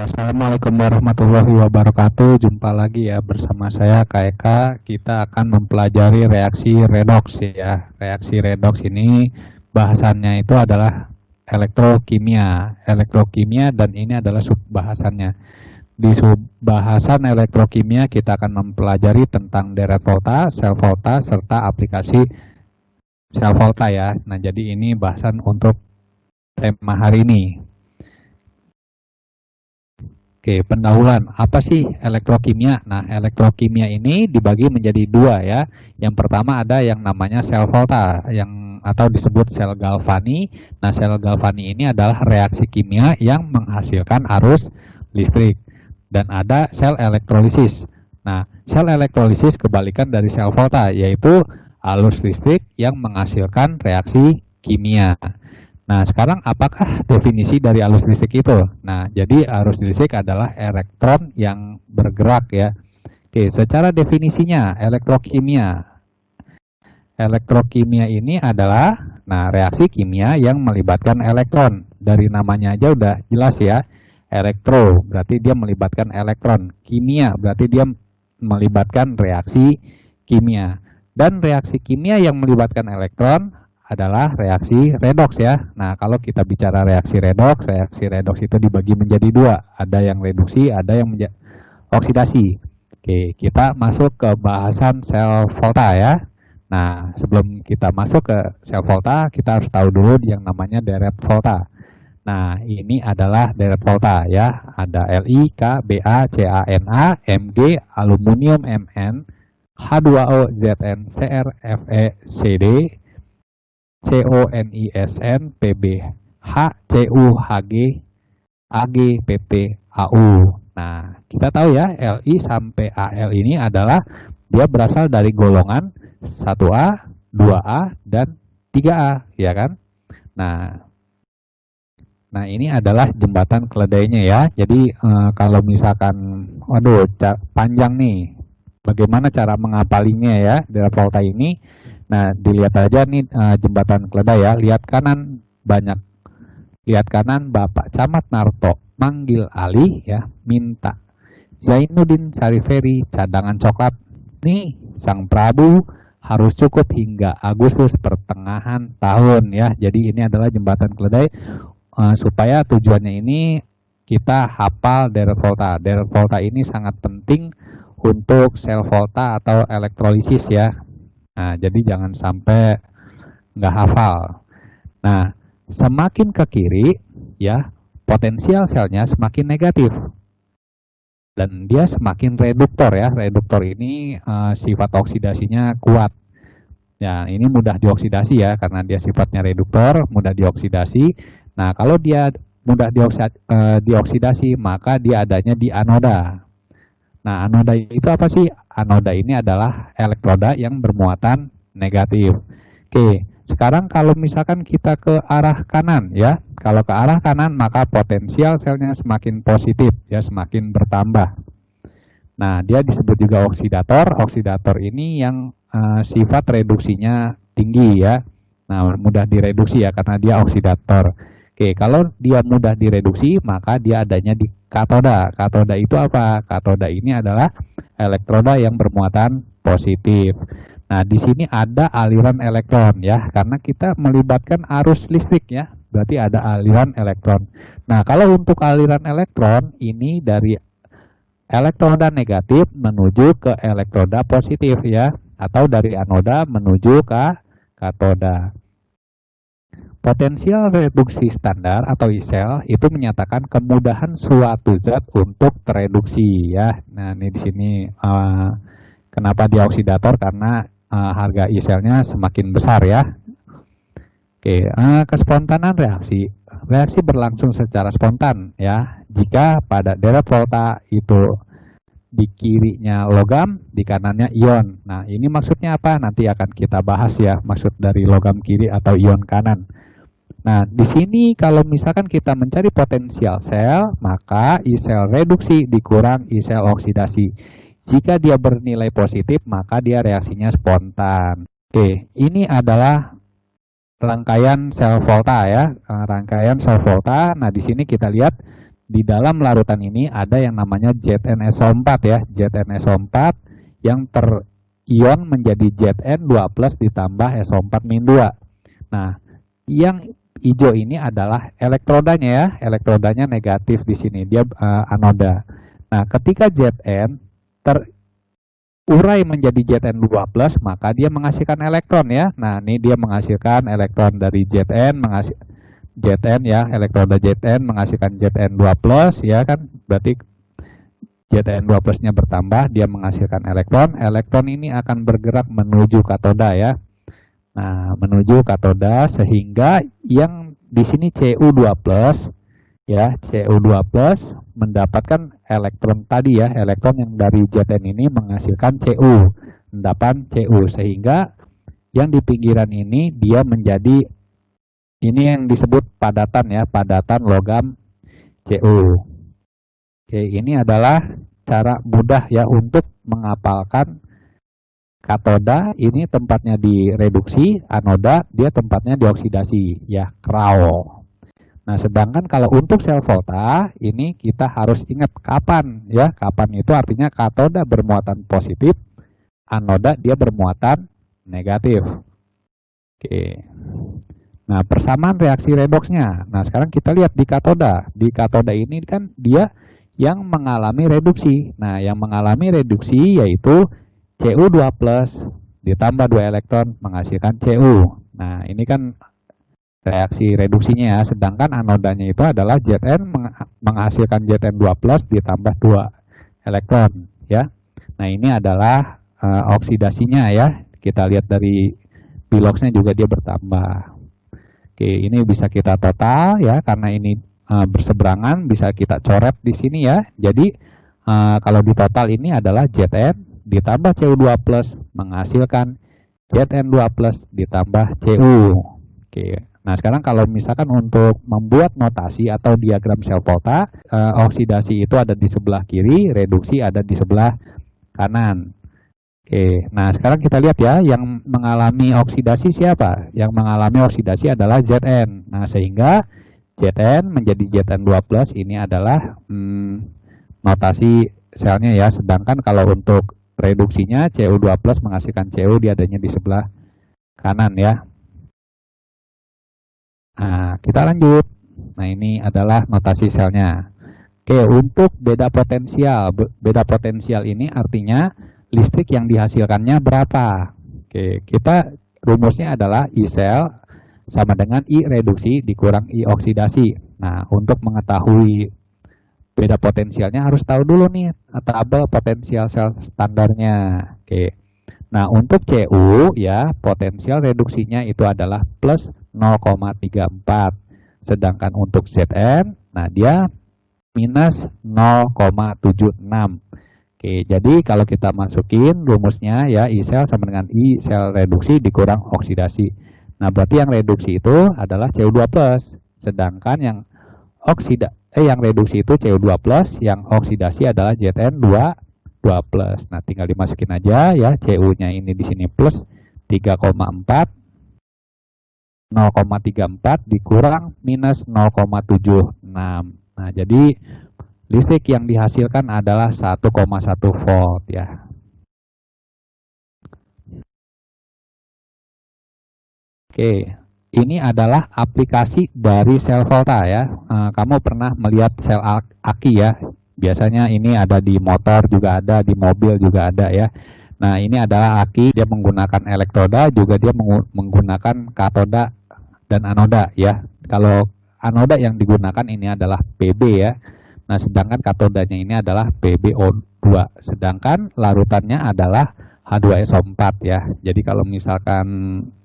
Assalamualaikum warahmatullahi wabarakatuh. Jumpa lagi ya bersama saya Kak Eka. Kita akan mempelajari reaksi redoks ya. Reaksi redoks ini bahasannya itu adalah elektrokimia. Elektrokimia dan ini adalah subbahasannya. Di subbahasan elektrokimia kita akan mempelajari tentang deret volta, sel volta, serta aplikasi sel volta ya. Nah, jadi ini bahasan untuk tema hari ini. Oke, pendahuluan. Apa sih elektrokimia? Nah, elektrokimia ini dibagi menjadi dua ya. Yang pertama ada yang namanya sel volta, atau disebut sel Galvani. Nah, sel Galvani ini adalah reaksi kimia yang menghasilkan arus listrik. Dan ada sel elektrolisis. Nah, sel elektrolisis kebalikan dari sel volta, yaitu arus listrik yang menghasilkan reaksi kimia. Nah, sekarang apakah definisi dari arus listrik itu? Nah, jadi arus listrik adalah elektron yang bergerak ya. Oke, secara definisinya elektrokimia. Elektrokimia ini adalah reaksi kimia yang melibatkan elektron. Dari namanya aja udah jelas ya. Elektro berarti dia melibatkan elektron. Kimia berarti dia melibatkan reaksi kimia. Dan reaksi kimia yang melibatkan elektron adalah reaksi redoks ya. Nah, kalau kita bicara reaksi redoks itu dibagi menjadi dua. Ada yang reduksi, ada yang oksidasi. Oke, kita masuk ke bahasan sel volta ya. Nah, sebelum kita masuk ke sel volta, kita harus tahu dulu yang namanya deret volta. Nah, ini adalah deret volta ya. Ada Li, K, Ba, Cana, Mg, aluminium Mn, H2O, Zn, Cr, Fe, Cd, CONISN, PbH, CuHg, Ag, Pt, Au. Nah, kita tahu ya, Li sampai Al ini adalah dia berasal dari golongan 1A, 2A, dan 3A, ya kan? Nah, ini adalah jembatan keledainya ya. Jadi, kalau misalkan, waduh, panjang nih, bagaimana cara mengapalinya ya, deret volta ini? Nah, dilihat aja nih jembatan keledai ya. Lihat kanan banyak. Lihat kanan Bapak Camat Narto manggil Ali ya, minta Zainuddin Sariferi cadangan coklat. Nih, Sang Prabu harus cukup hingga Agustus pertengahan tahun ya. Jadi ini adalah jembatan keledai supaya tujuannya ini kita hafal deret volta. Deret volta ini sangat penting untuk sel volta atau elektrolisis ya. Nah, jadi jangan sampai nggak hafal. Nah, semakin ke kiri, ya, potensial selnya semakin negatif. Dan dia semakin reduktor ya. Reduktor ini sifat oksidasinya kuat. Ya, ini mudah dioksidasi ya, karena dia sifatnya reduktor, mudah dioksidasi. Nah, kalau dia mudah dioksidasi, maka dia adanya di anoda. Nah, anoda itu apa sih? Anoda ini adalah elektroda yang bermuatan negatif. Oke, sekarang kalau misalkan kita ke arah kanan ya. Kalau ke arah kanan maka potensial selnya semakin positif ya, semakin bertambah. Nah, dia disebut juga oksidator. Oksidator ini yang sifat reduksinya tinggi ya. Nah, mudah direduksi ya karena dia oksidator. Oke, kalau dia mudah direduksi, maka dia adanya di katoda. Katoda itu apa? Katoda ini adalah elektroda yang bermuatan positif. Nah, di sini ada aliran elektron ya, karena kita melibatkan arus listrik ya, berarti ada aliran elektron. Nah, kalau untuk aliran elektron, ini dari elektroda negatif menuju ke elektroda positif ya, atau dari anoda menuju ke katoda. Potensial reduksi standar atau ISEL itu menyatakan kemudahan suatu zat untuk tereduksi ya. Nah, ini di sini kenapa dia oksidator, karena harga ISEL-nya semakin besar ya. Oke, kespontanan reaksi. Reaksi berlangsung secara spontan ya. Jika pada deret volta itu di kirinya logam, di kanannya ion. Nah, ini maksudnya apa? Nanti akan kita bahas ya, maksud dari logam kiri atau ion kanan. Nah, di sini kalau misalkan kita mencari potensial sel, maka I-sel reduksi dikurang I-sel oksidasi. Jika dia bernilai positif, maka dia reaksinya spontan. Oke, ini adalah rangkaian sel volta ya, rangkaian sel volta. Nah, di sini kita lihat di dalam larutan ini ada yang namanya ZnSO4 ya, ZnSO4 yang terion menjadi Zn2+ ditambah SO4-2. Nah, yang hijau ini adalah elektrodanya ya, elektrodanya negatif di sini, dia anoda. Nah, ketika Zn terurai menjadi Zn2+, maka dia menghasilkan elektron ya. Nah, ini dia menghasilkan elektron dari Zn, Zn ya, elektroda Zn menghasilkan Zn2+ ya kan, berarti Zn2+-nya bertambah, dia menghasilkan elektron. Elektron ini akan bergerak menuju katoda ya. Nah, menuju katoda sehingga yang di sini Cu2+ ya, Cu2+ mendapatkan elektron tadi ya, elektron yang dari Zn ini menghasilkan Cu, endapan Cu, sehingga yang di pinggiran ini dia menjadi, ini yang disebut padatan ya, padatan logam Cu. Oke, ini adalah cara mudah ya untuk menghafalkan katoda, ini tempatnya di reduksi, anoda dia tempatnya di oksidasi ya, cryo. Nah, sedangkan kalau untuk sel volta ini kita harus ingat kapan ya, kapan itu artinya katoda bermuatan positif, anoda dia bermuatan negatif. Oke. Nah, persamaan reaksi redoksnya. Nah, sekarang kita lihat di katoda. Di katoda ini kan dia yang mengalami reduksi. Nah, yang mengalami reduksi yaitu Cu2+ ditambah 2 elektron menghasilkan Cu. Nah, ini kan reaksi reduksinya ya. Sedangkan anodanya itu adalah Zn menghasilkan Zn2+ ditambah 2 elektron ya. Nah, ini adalah oksidasinya ya. Kita lihat dari biloxnya juga dia bertambah. Oke, ini bisa kita total ya, karena ini berseberangan bisa kita coret di sini ya. Jadi kalau di total ini adalah Zn ditambah Cu2+ menghasilkan Zn2+ ditambah Cu. Oke. Nah, sekarang kalau misalkan untuk membuat notasi atau diagram sel volta, oksidasi itu ada di sebelah kiri, reduksi ada di sebelah kanan. Oke, nah sekarang kita lihat ya, yang mengalami oksidasi siapa? Yang mengalami oksidasi adalah Zn. Nah, sehingga Zn menjadi Zn2+, ini adalah notasi selnya ya. Sedangkan kalau untuk reduksinya Cu2+ menghasilkan Cu, dia adanya di sebelah kanan ya. Nah, kita lanjut. Nah, ini adalah notasi selnya. Oke, untuk beda potensial ini artinya listrik yang dihasilkannya berapa. Oke, kita rumusnya adalah I sel sama dengan I reduksi dikurang I oksidasi. Nah, untuk mengetahui beda potensialnya harus tahu dulu nih tabel potensial sel standarnya. Oke. Nah, untuk Cu ya, potensial reduksinya itu adalah plus 0,34. Sedangkan untuk Zn, nah dia minus 0,76. Oke, jadi kalau kita masukin rumusnya ya, I sel sama dengan I sel reduksi dikurang oksidasi. Nah, berarti yang reduksi itu adalah Cu2+, sedangkan yang yang reduksi itu Cu2+, yang oksidasi adalah Zn2+. Nah, tinggal dimasukin aja ya, Cu-nya ini di sini plus 3,4, 0,34 dikurang minus 0,76. Nah, jadi listrik yang dihasilkan adalah 1,1 volt ya. Oke, ini adalah aplikasi dari sel volta ya. Kamu pernah melihat sel aki ya. Biasanya ini ada di motor juga ada, di mobil juga ada ya. Nah, ini adalah aki, dia menggunakan elektroda, juga dia menggunakan katoda dan anoda ya. Kalau anoda yang digunakan ini adalah Pb ya. Nah, sedangkan katodanya ini adalah PbO2. Sedangkan larutannya adalah H2SO4 ya. Jadi kalau misalkan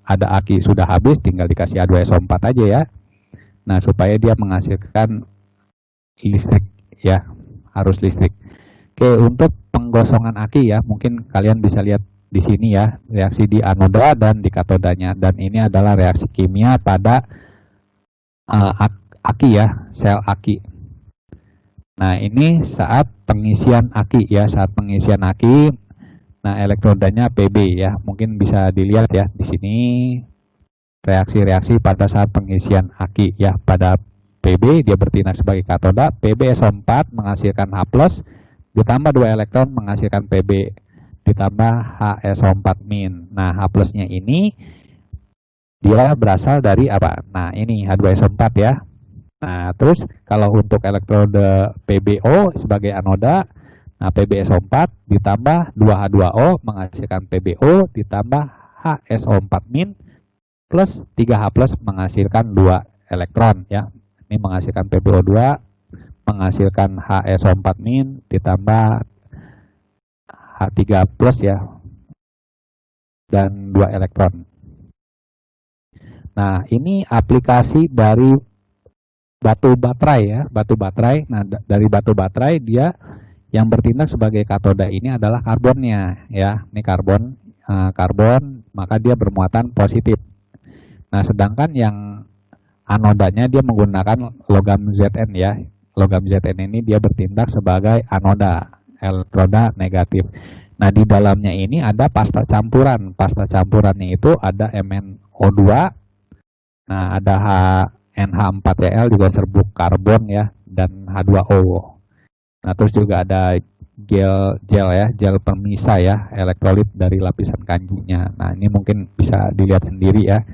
ada aki sudah habis, tinggal dikasih H2SO4 aja ya. Nah, supaya dia menghasilkan listrik ya, harus listrik. Oke, untuk penggosongan aki ya, mungkin kalian bisa lihat di sini ya, reaksi di anoda dan di katodanya. Dan ini adalah reaksi kimia pada aki ya, sel aki. Nah, ini saat pengisian aki ya, saat pengisian aki. Nah, elektrodanya Pb ya, mungkin bisa dilihat ya di sini reaksi-reaksi pada saat pengisian aki ya pada PB, dia bertindak sebagai katoda, PbSO4 menghasilkan H+, ditambah 2 elektron menghasilkan Pb, ditambah HSO4-. Nah, H+-nya ini dia berasal dari apa? Nah, ini H2SO4 ya. Nah, terus kalau untuk elektrode PbO sebagai anoda, nah PbSO4 ditambah 2H2O menghasilkan PbO, ditambah HSO4- plus 3H+ menghasilkan 2 elektron ya. Ini menghasilkan PbO2, menghasilkan HSO4- ditambah H3+ ya, dan 2 elektron. Nah, ini aplikasi dari batu baterai ya, batu baterai. Nah, dari batu baterai dia yang bertindak sebagai katoda ini adalah karbonnya ya. Ini karbon, maka dia bermuatan positif. Nah, sedangkan yang anodanya dia menggunakan logam Zn ya. Logam Zn ini dia bertindak sebagai anoda, elektroda negatif. Nah, di dalamnya ini ada pasta campuran. Pasta campurannya itu ada MnO2, nah ada NH4Cl juga serbuk karbon ya, dan H2O. Nah, terus juga ada gel pemisah ya, elektrolit dari lapisan kanjinya. Nah, ini mungkin bisa dilihat sendiri ya.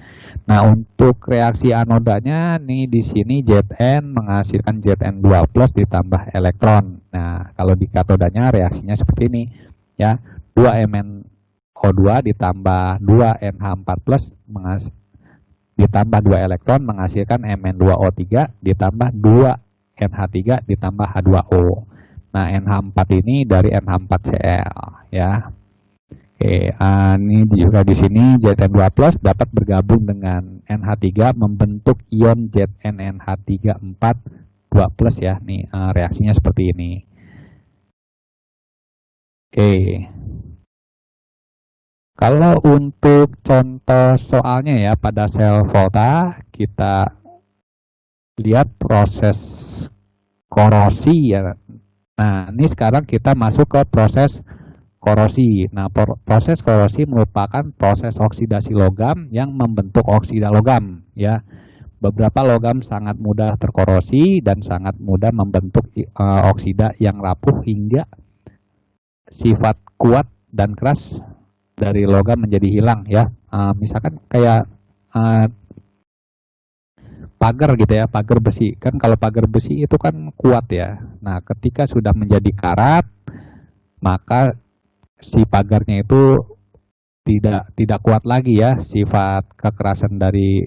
Nah, untuk reaksi anodanya nih di sini Zn menghasilkan Zn2+ ditambah elektron. Nah, kalau di katodanya reaksinya seperti ini ya. 2 MnO2 ditambah 2 NH4+ ditambah 2 elektron menghasilkan Mn2O3 ditambah 2 NH3 ditambah H2O. Nah, NH4 ini dari NH4Cl ya. Oke, ini juga di sini Zn2+ dapat bergabung dengan NH3 membentuk ion ZnNH3 4 2+ ya. Nih reaksinya seperti ini. Oke. Kalau untuk contoh soalnya ya pada sel volta, kita lihat proses korosi ya. Nah, ini sekarang kita masuk ke proses korosi. Nah, proses korosi merupakan proses oksidasi logam yang membentuk oksida logam ya. Beberapa logam sangat mudah terkorosi dan sangat mudah membentuk oksida yang rapuh hingga sifat kuat dan keras dari logam menjadi hilang ya. Misalkan kayak pagar gitu ya, pagar besi. Kan kalau pagar besi itu kan kuat ya. Nah, ketika sudah menjadi karat, maka si pagarnya itu tidak kuat lagi ya. Sifat kekerasan dari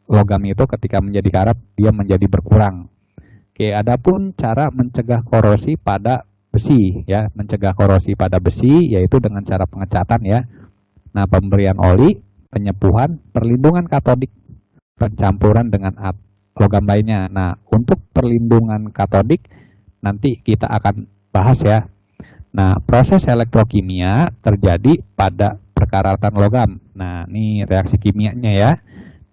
logam itu ketika menjadi karat dia menjadi berkurang. Oke, adapun cara mencegah korosi pada besi ya, mencegah korosi pada besi yaitu dengan cara pengecatan ya. Nah, pemberian oli, penyepuhan, perlindungan katodik, pencampuran dengan logam lainnya. Nah, untuk perlindungan katodik nanti kita akan bahas ya. Nah, proses elektrokimia terjadi pada perkaratan logam. Nah, ini reaksi kimianya ya.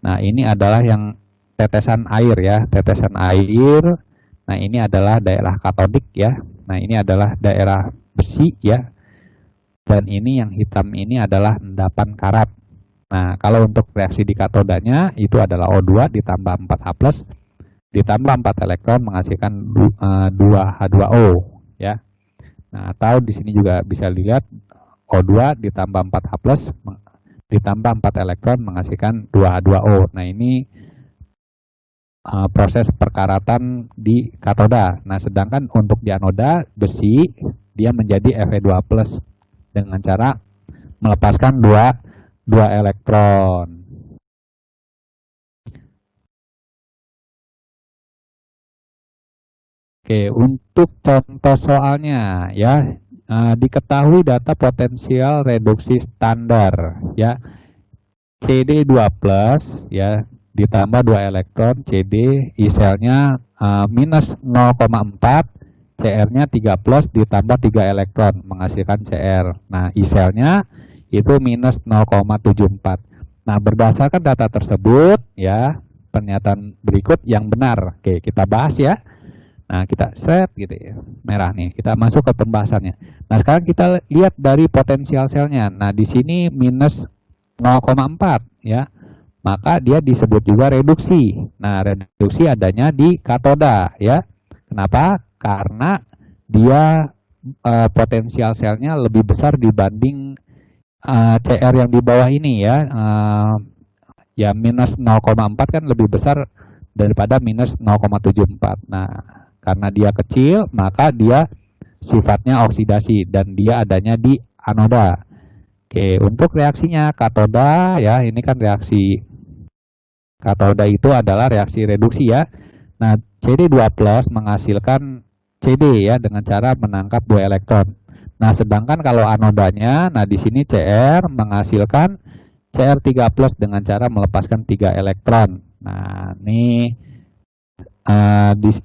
Nah, ini adalah yang tetesan air ya, tetesan air. Nah, ini adalah daerah katodik ya. Nah, ini adalah daerah besi ya. Dan ini yang hitam ini adalah endapan karat. Nah, kalau untuk reaksi di katodanya itu adalah O2 ditambah 4H+, ditambah 4 elektron menghasilkan 2H2O ya. Nah, atau di sini juga bisa dilihat O2 ditambah 4H+, ditambah 4 elektron menghasilkan 2H2O. Nah, ini proses perkaratan di katoda. Nah, sedangkan untuk di anoda besi dia menjadi Fe2+ dengan cara melepaskan 2 elektron. Oke, untuk contoh soalnya ya, diketahui data potensial reduksi standar ya. CD2+ ya ditambah 2 elektron CD, I-selnya minus 0,4, CR-nya 3+ ditambah 3 elektron menghasilkan CR. Nah, I-selnya itu minus 0,74. Nah, berdasarkan data tersebut ya, pernyataan berikut yang benar. Oke, kita bahas ya. Nah, kita set gitu ya, merah nih. Kita masuk ke pembahasannya. Nah, sekarang kita lihat dari potensial selnya. Nah, di sini minus 0,4 ya. maka dia disebut juga reduksi. Nah, reduksi adanya di katoda ya. Kenapa? Karena dia potensial selnya lebih besar dibanding CR yang di bawah ini ya. Ya minus 0,4 kan lebih besar daripada minus 0,74. Nah, karena dia kecil, maka dia sifatnya oksidasi dan dia adanya di anoda. Oke, untuk reaksinya katoda ya, ini kan reaksi katoda itu adalah reaksi reduksi ya. Nah, CD2+ menghasilkan CD ya dengan cara menangkap 2 elektron. Nah, sedangkan kalau anodanya, nah di sini CR menghasilkan Cr3+ dengan cara melepaskan 3 elektron. Nah, ini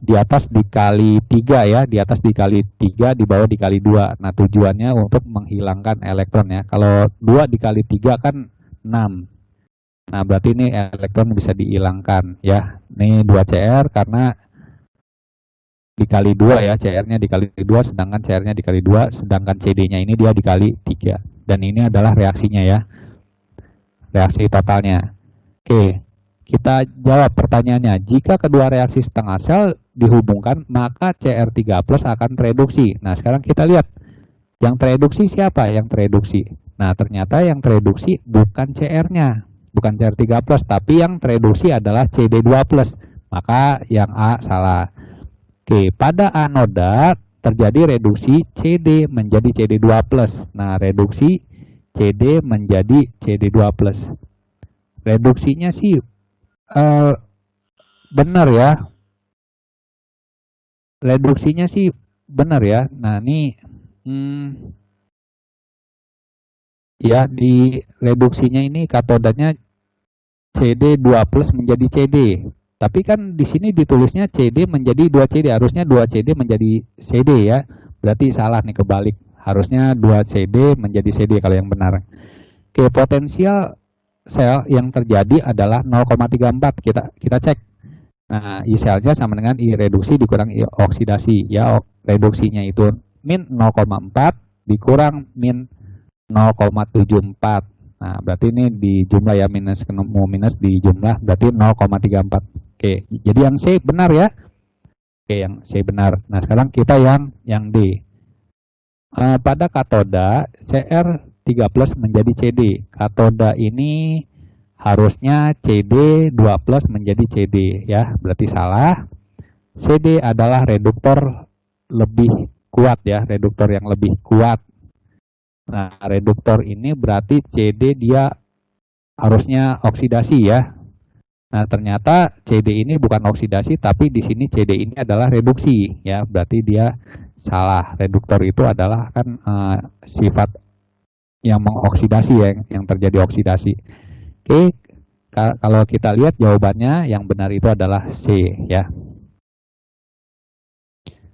di atas dikali 3 ya, di atas dikali 3, di bawah dikali 2. Nah, tujuannya untuk menghilangkan elektron ya. Kalau 2 dikali 3 kan 6. Nah, berarti ini elektron bisa dihilangkan ya. Ini 2Cr karena dikali 2 ya, CR-nya dikali 2, sedangkan CR-nya dikali 2, sedangkan CD-nya ini dia dikali 3. Dan ini adalah reaksinya ya, reaksi totalnya. Oke, kita jawab pertanyaannya. Jika kedua reaksi setengah sel dihubungkan, maka Cr3+ akan tereduksi. Nah, sekarang kita lihat, yang tereduksi siapa yang tereduksi? Nah, ternyata yang tereduksi bukan CR-nya, bukan Cr3+, tapi yang tereduksi adalah CD2+. Maka yang A salah. Oke, pada anoda terjadi reduksi CD menjadi CD2+. Nah, reduksi CD menjadi CD2+. Reduksinya sih benar ya. Reduksinya sih benar ya. Nah, ini ya di reduksinya ini katodanya CD2+ menjadi CD. Tapi kan di sini ditulisnya CD menjadi 2CD, harusnya 2CD menjadi CD ya. Berarti salah nih, kebalik. Harusnya 2CD menjadi CD kalau yang benar. Oke, potensial sel yang terjadi adalah 0,34. Kita cek. Nah, I selnya sama dengan I reduksi dikurang I oksidasi. Ya, reduksinya itu min 0,4 dikurang min 0,74. Nah, berarti ini di jumlah ya, minus di jumlah, berarti 0,34. Oke, jadi yang C benar ya. Oke, yang C benar. Nah, sekarang kita yang D. Pada katoda, Cr3+ menjadi CD. Katoda ini harusnya CD2+ menjadi CD ya, berarti salah. CD adalah reduktor lebih kuat ya, reduktor yang lebih kuat. Nah, reduktor ini berarti CD dia harusnya oksidasi ya. Nah, ternyata CD ini bukan oksidasi, tapi di sini CD ini adalah reduksi ya, berarti dia salah. Reduktor itu adalah kan sifat yang mengoksidasi ya, yang terjadi oksidasi. Oke, kalau kita lihat jawabannya yang benar itu adalah C ya.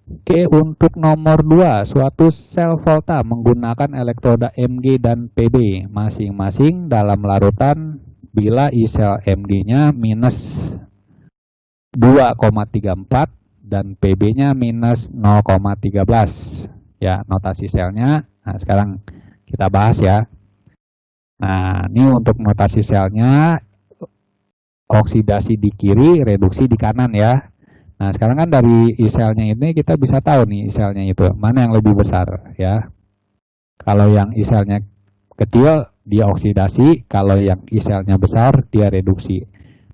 Oke, untuk nomor 2, suatu sel volta menggunakan elektroda Mg dan Pb masing-masing dalam larutan bila I sel Mg-nya minus 2,34 dan Pb-nya minus 0,13. Ya, notasi selnya. Nah, sekarang kita bahas ya. Nah, ini untuk notasi selnya, oksidasi di kiri, reduksi di kanan ya. Nah, sekarang kan dari I selnya ini kita bisa tahu nih I selnya itu mana yang lebih besar ya. Kalau yang I selnya kecil dia oksidasi, kalau yang I selnya besar dia reduksi.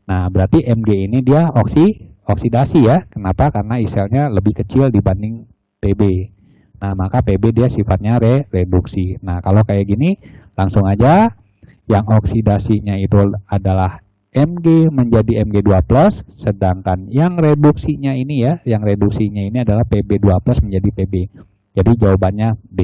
Nah, berarti Mg ini dia oksidasi ya. Kenapa? Karena I selnya lebih kecil dibanding Pb. Nah, maka Pb dia sifatnya reduksi. Nah, kalau kayak gini langsung aja yang oksidasinya itu adalah Mg menjadi Mg2+, sedangkan yang reduksinya ini ya, yang reduksinya ini adalah Pb2+ menjadi Pb. Jadi jawabannya B.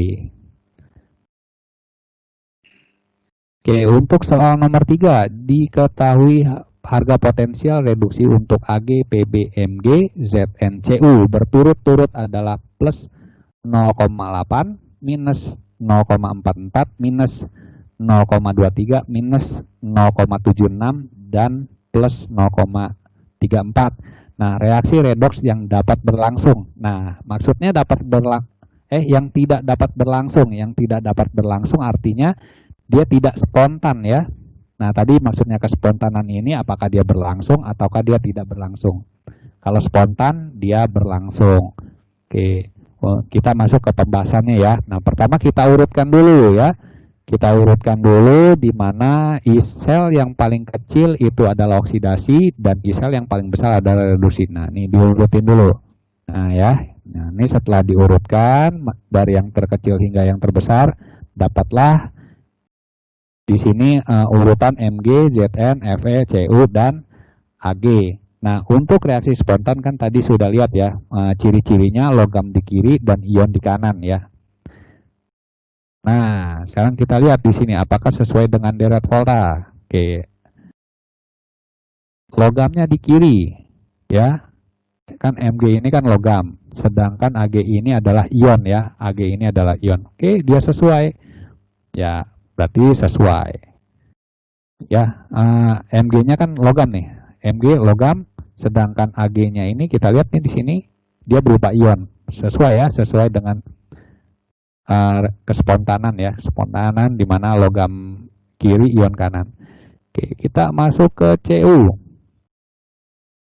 Oke, untuk soal nomor 3, diketahui harga potensial reduksi untuk Ag, Pb, Mg, Zn, Cu berturut-turut adalah plus 0,8, minus 0,44, minus 0,23, minus 0,76, dan plus 0,34. Nah, reaksi redoks yang dapat berlangsung. Nah, maksudnya yang tidak dapat berlangsung. Yang tidak dapat berlangsung artinya dia tidak spontan ya. Nah, tadi maksudnya kespontanan ini apakah dia berlangsung ataukah dia tidak berlangsung. Kalau spontan, dia berlangsung. Oke, kita masuk ke pembahasannya ya. Nah, pertama kita urutkan dulu ya. Kita urutkan dulu di mana sel yang paling kecil itu adalah oksidasi dan sel yang paling besar adalah reduksi. Nah, ini diurutin dulu. Nah, ya. Nah, ini setelah diurutkan dari yang terkecil hingga yang terbesar, dapatlah di sini urutan Mg, Zn, Fe, Cu dan Ag. Nah, untuk reaksi spontan kan tadi sudah lihat ya, ciri-cirinya logam di kiri dan ion di kanan ya. Nah, sekarang kita lihat di sini apakah sesuai dengan deret volta. Oke. Logamnya di kiri ya. Kan Mg ini kan logam, sedangkan Ag ini adalah ion ya. Ag ini adalah ion. Oke, dia sesuai. Ya, berarti sesuai. Ya, Mg-nya kan logam nih. Mg logam, sedangkan Ag-nya ini kita lihat nih di sini dia berupa ion. Sesuai ya, sesuai dengan kespontanan ya, spontanan di mana logam kiri ion kanan. Oke, kita masuk ke Cu.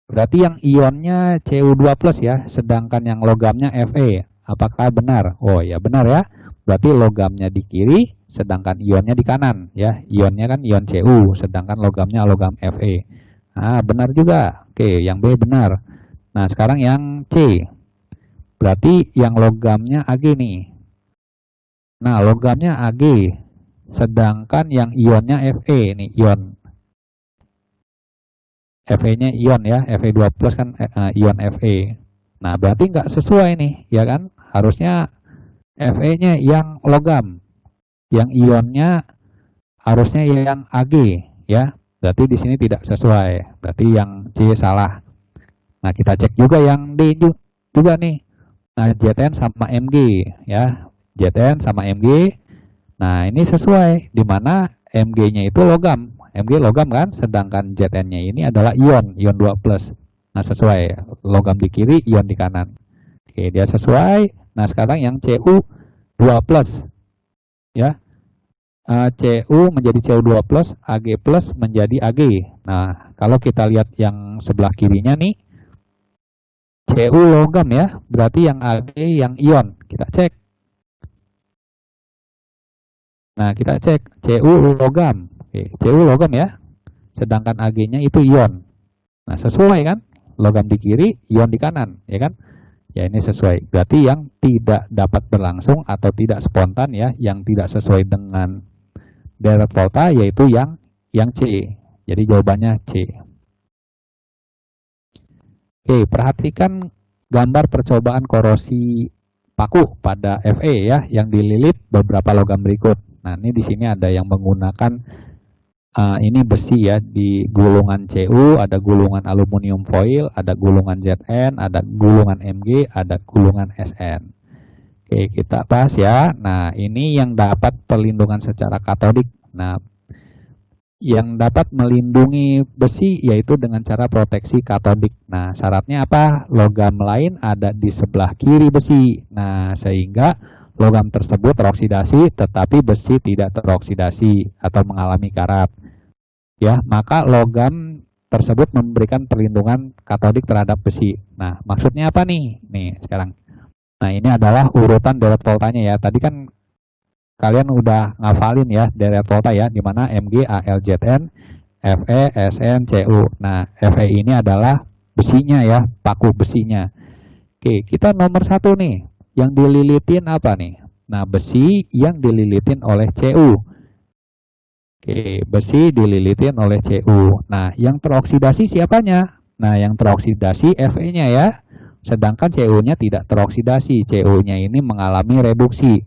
Berarti yang ionnya Cu2+ ya, sedangkan yang logamnya Fe. Apakah benar? Oh ya, benar ya. Berarti logamnya di kiri, sedangkan ionnya di kanan ya. Ionnya kan ion Cu, sedangkan logamnya logam Fe. Nah, benar juga. Oke, yang B benar. Nah, sekarang yang C. Berarti yang logamnya Ag nih. Nah, logamnya Ag, sedangkan yang ionnya Fe, nih ion. Fe-nya ion ya, Fe2+ kan ion Fe. Nah, berarti nggak sesuai nih, ya kan? Harusnya Fe-nya yang logam, yang ionnya harusnya yang Ag, ya. Berarti di sini tidak sesuai, berarti yang C salah. Nah, kita cek juga yang D juga nih. Nah, Zn sama Mg, ya. Zn sama Mg. Nah, ini sesuai di mana Mg-nya itu logam. Mg logam kan, sedangkan Zn-nya ini adalah ion 2+. Nah, sesuai. Logam di kiri, ion di kanan. Oke, dia sesuai. Nah, sekarang yang Cu2+. Ya. Cu menjadi Cu2+, Ag+ menjadi Ag. Nah, kalau kita lihat yang sebelah kirinya nih, Cu logam ya, berarti yang Ag yang ion. Kita cek. Nah, kita cek Cu logam. Oke, Cu logam ya. Sedangkan Ag-nya itu ion. Nah, sesuai kan? Logam di kiri, ion di kanan, ya kan? Ya, ini sesuai. Berarti yang tidak dapat berlangsung atau tidak spontan ya, yang tidak sesuai dengan deret volta yaitu yang C. Jadi jawabannya C. Oke, perhatikan gambar percobaan korosi paku pada Fe ya, yang dililit beberapa logam berikut. Nah, ini di sini ada yang menggunakan ini besi ya, di gulungan Cu, ada gulungan aluminium foil, ada gulungan Zn, ada gulungan Mg, ada gulungan Sn. Oke, kita bahas ya. Nah, ini yang dapat perlindungan secara katodik. Nah, yang dapat melindungi besi yaitu dengan cara proteksi katodik. Nah, syaratnya apa? Logam lain ada di sebelah kiri besi. Nah, sehingga logam tersebut teroksidasi tetapi besi tidak teroksidasi atau mengalami karat. Ya, maka logam tersebut memberikan perlindungan katodik terhadap besi. Nah, maksudnya apa nih? Nih, sekarang. Nah, ini adalah urutan deret voltanya ya. Tadi kan kalian udah ngafalin ya deret volta ya, di mana Mg, Al, Zn, Fe, Sn, Cu. Nah, Fe ini adalah besinya ya, paku besinya. Oke, kita nomor 1 nih. Yang dililitin apa nih? Nah, besi yang dililitin oleh Cu. Oke, besi dililitin oleh Cu. Nah, yang teroksidasi siapanya? Nah, yang teroksidasi Fe-nya ya. Sedangkan Cu-nya tidak teroksidasi. Cu-nya ini mengalami reduksi.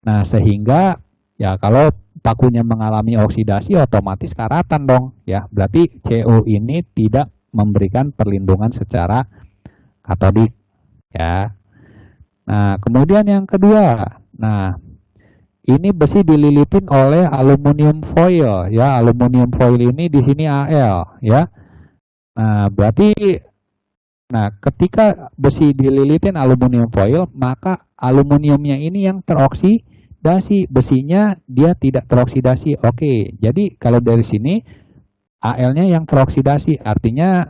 Nah, sehingga ya kalau pakunya mengalami oksidasi otomatis karatan dong ya. Berarti Cu ini tidak memberikan perlindungan secara katodik ya. Nah, kemudian yang kedua. Nah, ini besi dililitin oleh aluminium foil ya. Aluminium foil ini di sini Al ya. Nah, berarti ketika besi dililitin aluminium foil, maka aluminiumnya ini yang teroksidasi teroksidasi, besinya dia tidak teroksidasi. Oke, jadi kalau dari sini Al-nya yang teroksidasi, artinya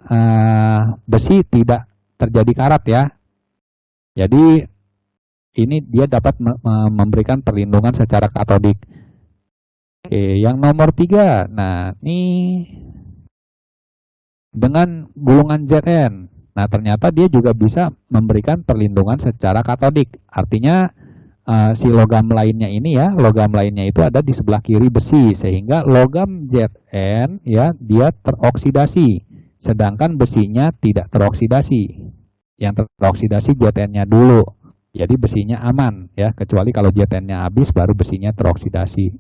besi tidak terjadi karat ya. Jadi ini dia dapat memberikan perlindungan secara katodik. Oke, yang nomor 3, nah ini dengan gulungan Zn. Nah, ternyata dia juga bisa memberikan perlindungan secara katodik. Artinya si logam lainnya ini ya, logam lainnya itu ada di sebelah kiri besi, sehingga logam Zn ya dia teroksidasi, sedangkan besinya tidak teroksidasi. Yang teroksidasi Zn-nya dulu. Jadi besinya aman ya, kecuali kalau Zn-nya habis baru besinya teroksidasi.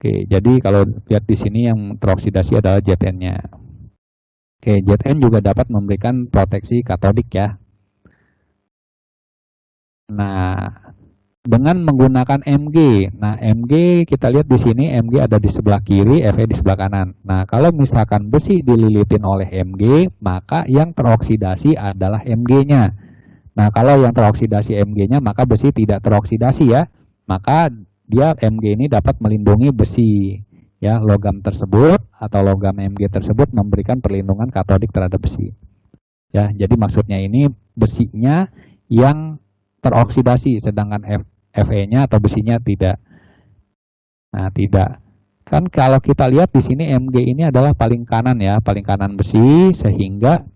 Oke, jadi kalau lihat di sini yang teroksidasi adalah Zn-nya. Oke, Zn juga dapat memberikan proteksi katodik ya. Nah, dengan menggunakan Mg. Nah, Mg kita lihat di sini Mg ada di sebelah kiri, Fe di sebelah kanan. Nah, kalau misalkan besi dililitin oleh Mg, maka yang teroksidasi adalah Mg-nya. Nah, kalau yang teroksidasi Mg-nya, maka besi tidak teroksidasi ya. Maka dia Mg ini dapat melindungi besi. Ya, logam tersebut atau logam Mg tersebut memberikan perlindungan katodik terhadap besi. Ya, jadi maksudnya ini besinya yang teroksidasi, sedangkan Fe-nya atau besinya tidak. Nah, tidak. Kan kalau kita lihat di sini Mg ini adalah paling kanan ya, paling kanan besi, sehingga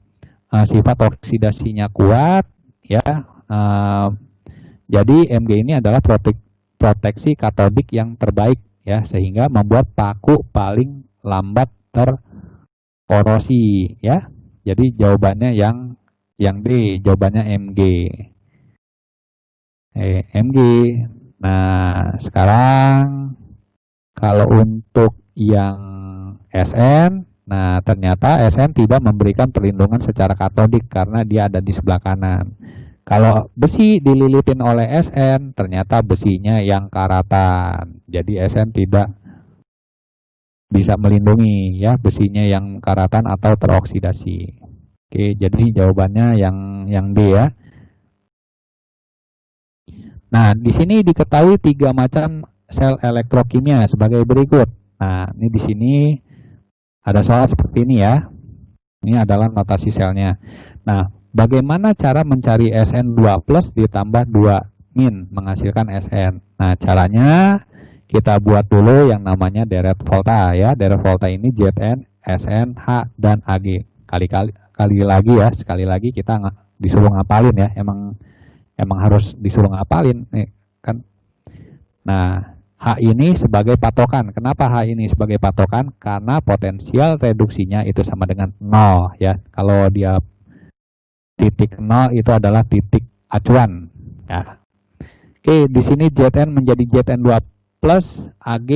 sifat oksidasinya kuat ya. Jadi Mg ini adalah proteksi katodik yang terbaik ya, sehingga membuat paku paling lambat terkorosi ya. Jadi jawabannya yang D, jawabannya Mg. Mg. Nah, sekarang kalau untuk yang Sn, nah ternyata Sn tidak memberikan perlindungan secara katodik karena dia ada di sebelah kanan. Kalau besi dililitin oleh Sn, ternyata besinya yang karatan. Jadi Sn tidak bisa melindungi ya, besinya yang karatan atau teroksidasi. Oke, jadi jawabannya yang D ya. Nah, di sini diketahui 3 macam sel elektrokimia sebagai berikut. Nah, ini di sini ada soal seperti ini ya. Ini adalah notasi selnya. Nah, bagaimana cara mencari Sn2+ ditambah 2- menghasilkan Sn? Nah, caranya kita buat dulu yang namanya deret volta ya. Deret volta ini Zn, Sn, H, dan Ag. Sekali lagi kita disuruh ngapalin ya. Emang harus disuruh ngapalin nih kan. Nah, H ini sebagai patokan. Kenapa H ini sebagai patokan? Karena potensial reduksinya itu sama dengan 0 ya. Kalau dia titik 0 itu adalah titik acuan ya. Oke, di sini Zn menjadi Zn2+, Ag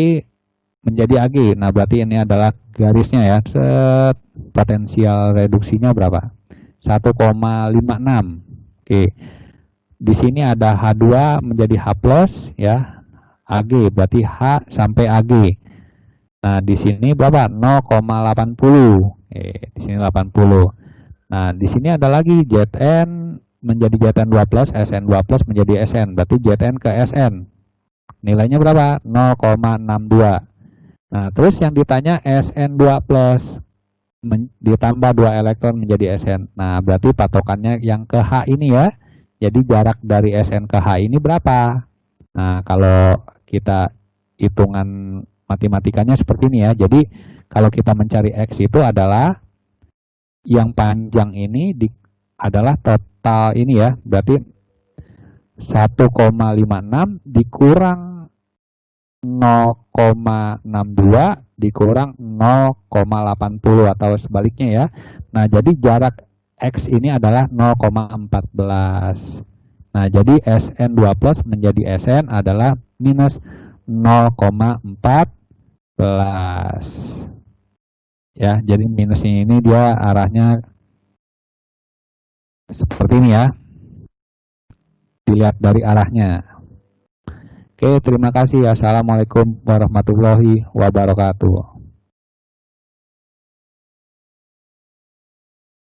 menjadi Ag. Nah, berarti ini adalah garisnya ya. Potensial reduksinya berapa? 1,56. Oke. Di sini ada H2 menjadi H+ ya. Ag berarti H sampai Ag. Nah, di sini berapa? 0,80. Di sini 80. Nah, di sini ada lagi Zn menjadi Zn2+, Sn2+ menjadi Sn. Berarti Zn ke Sn. Nilainya berapa? 0,62. Nah, terus yang ditanya Sn2+ ditambah 2 elektron menjadi Sn. Nah, berarti patokannya yang ke H ini ya. Jadi jarak dari Sn ke H ini berapa? Nah, kalau kita hitungan matematikanya seperti ini ya. Jadi kalau kita mencari X itu adalah yang panjang ini adalah total ini ya. Berarti 1,56 dikurang 0,62 dikurang 0,80 atau sebaliknya ya. Nah, jadi jarak X ini adalah 0,14. Nah, jadi Sn2+ menjadi Sn adalah minus 0,14. Ya, jadi minusnya ini dia arahnya seperti ini ya. Dilihat dari arahnya. Oke, terima kasih. Assalamualaikum warahmatullahi wabarakatuh.